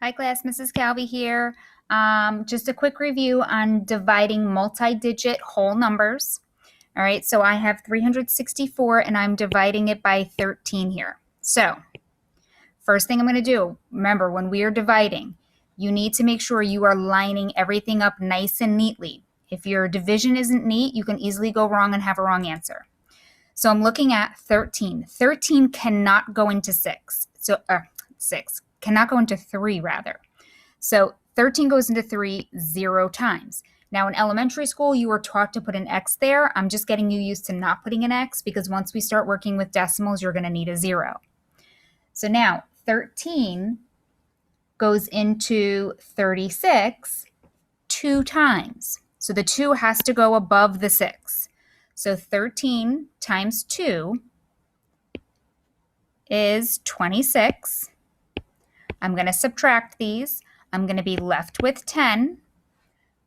Hi class, Mrs. Calvi here. Just a quick review on dividing multi-digit whole numbers. All right, so I have 364 and I'm dividing it by 13 here. So first thing I'm going to do, remember when we are dividing, you need to make sure you are lining everything up nice and neatly. If your division isn't neat, you can easily go wrong and have a wrong answer. So I'm looking at 13. 13 cannot go into 6. So 6 cannot go into 3 rather. So 13 goes into 3 0 times. Now in elementary school, you were taught to put an X there. I'm just getting you used to not putting an X because once we start working with decimals, you're going to need a 0. So now 13 goes into 36 2 times. So the 2 has to go above the 6. So 13 times 2 is 26. I'm going to subtract these. I'm going to be left with 10.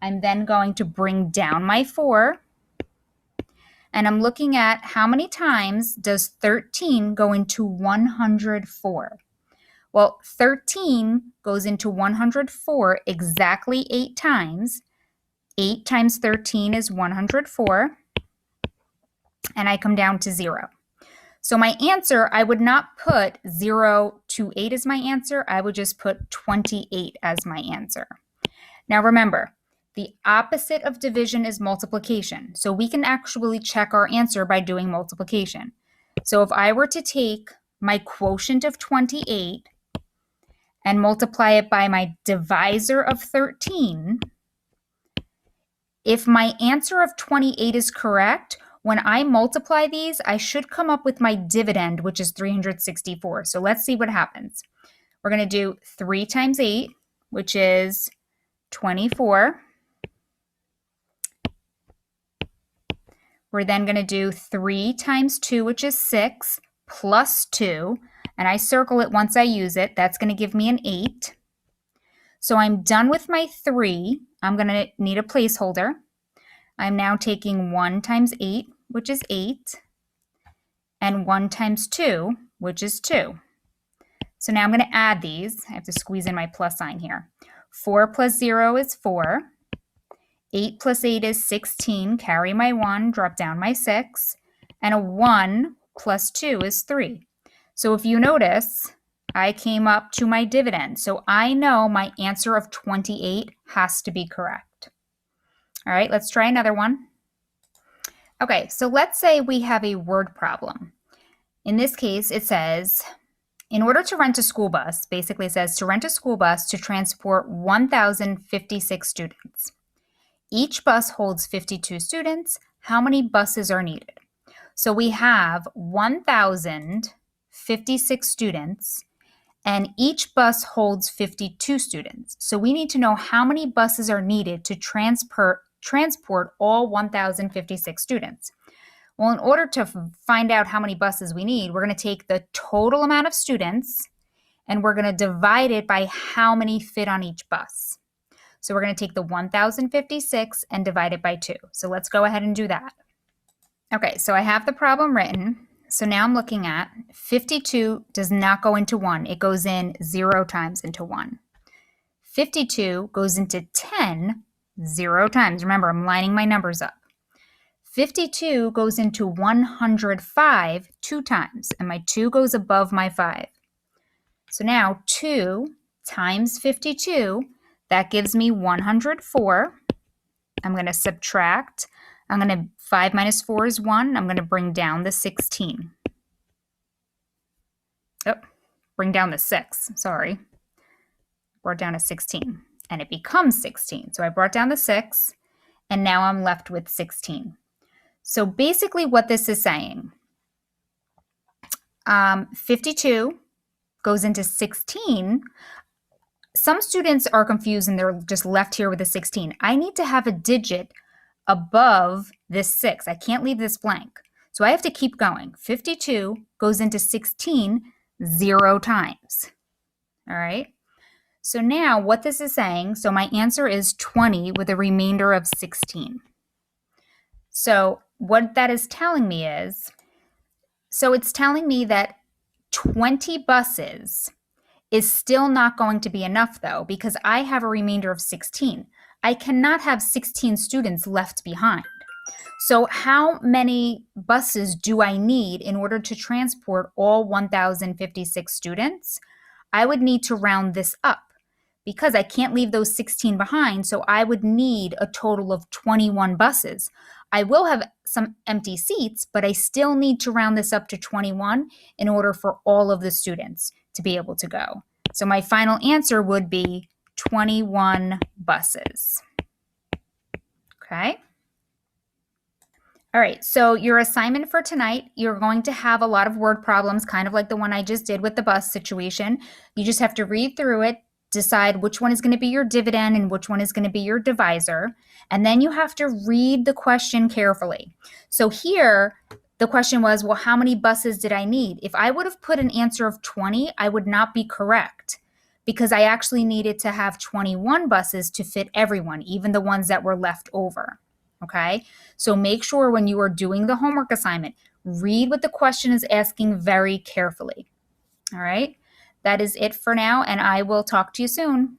I'm then going to bring down my 4. And I'm looking at how many times does 13 go into 104? Well, 13 goes into 104 exactly 8 times. 8 times 13 is 104. And I come down to 0. So my answer, I would not put 0 to 8 as my answer. I would just put 28 as my answer. Now remember, the opposite of division is multiplication. So we can actually check our answer by doing multiplication. So if I were to take my quotient of 28 and multiply it by my divisor of 13, if my answer of 28 is correct, when I multiply these, I should come up with my dividend, which is 364. So let's see what happens. We're going to do 3 times 8, which is 24. We're then going to do 3 times 2, which is 6, plus 2. And I circle it once I use it. That's going to give me an 8. So I'm done with my 3. I'm going to need a placeholder. I'm now taking 1 times 8, which is 8, and 1 times 2, which is 2. So now I'm going to add these. I have to squeeze in my plus sign here. 4 plus 0 is 4. 8 plus 8 is 16. Carry my 1, drop down my 6. And a 1 plus 2 is 3. So if you notice, I came up to my dividend. So I know my answer of 28 has to be correct. All right, let's try another one. Okay, so let's say we have a word problem. In this case, it says, in order to rent a school bus, basically it says to rent a school bus to transport 1,056 students. Each bus holds 52 students. How many buses are needed? So we have 1,056 students, and each bus holds 52 students. So we need to know how many buses are needed to transport all 1,056 students. Well, in order to find out how many buses we need, we're going to take the total amount of students and we're going to divide it by how many fit on each bus. So we're going to take the 1,056 and divide it by 2. So let's go ahead and do that. Okay, so I have the problem written. So now I'm looking at 52 does not go into 1. It goes in 0 times into 1. 52 goes into 10 0 times. Remember, I'm lining my numbers up. 52 goes into 105 2 times, and my 2 goes above my 5. So now 2 times 52, that gives me 104. I'm going to subtract. 5 minus 4 is 1. I'm going to bring down the 16. Oh, bring down the 6. Sorry. Brought down to 16. And it becomes 16. So I brought down the 6, and now I'm left with 16. So basically what this is saying, 52 goes into 16. Some students are confused and they're just left here with a 16. I need to have a digit above this 6. I can't leave this blank. So I have to keep going. 52 goes into 16 0 times. All right. So now what this is saying, so my answer is 20 with a remainder of 16. So what that is telling me is, so it's telling me that 20 buses is still not going to be enough though, because I have a remainder of 16. I cannot have 16 students left behind. So how many buses do I need in order to transport all 1,056 students? I would need to round this up because I can't leave those 16 behind. So I would need a total of 21 buses. I will have some empty seats, but I still need to round this up to 21 in order for all of the students to be able to go. So my final answer would be 21 buses. Okay. All right, so your assignment for tonight, you're going to have a lot of word problems, kind of like the one I just did with the bus situation. You just have to read through it, decide which one is going to be your dividend and which one is going to be your divisor, and then you have to read the question carefully. So here, the question was, well, how many buses did I need? If I would have put an answer of 20, I would not be correct because I actually needed to have 21 buses to fit everyone, even the ones that were left over. Okay, so make sure when you are doing the homework assignment, read what the question is asking very carefully. All right, that is it for now, and I will talk to you soon.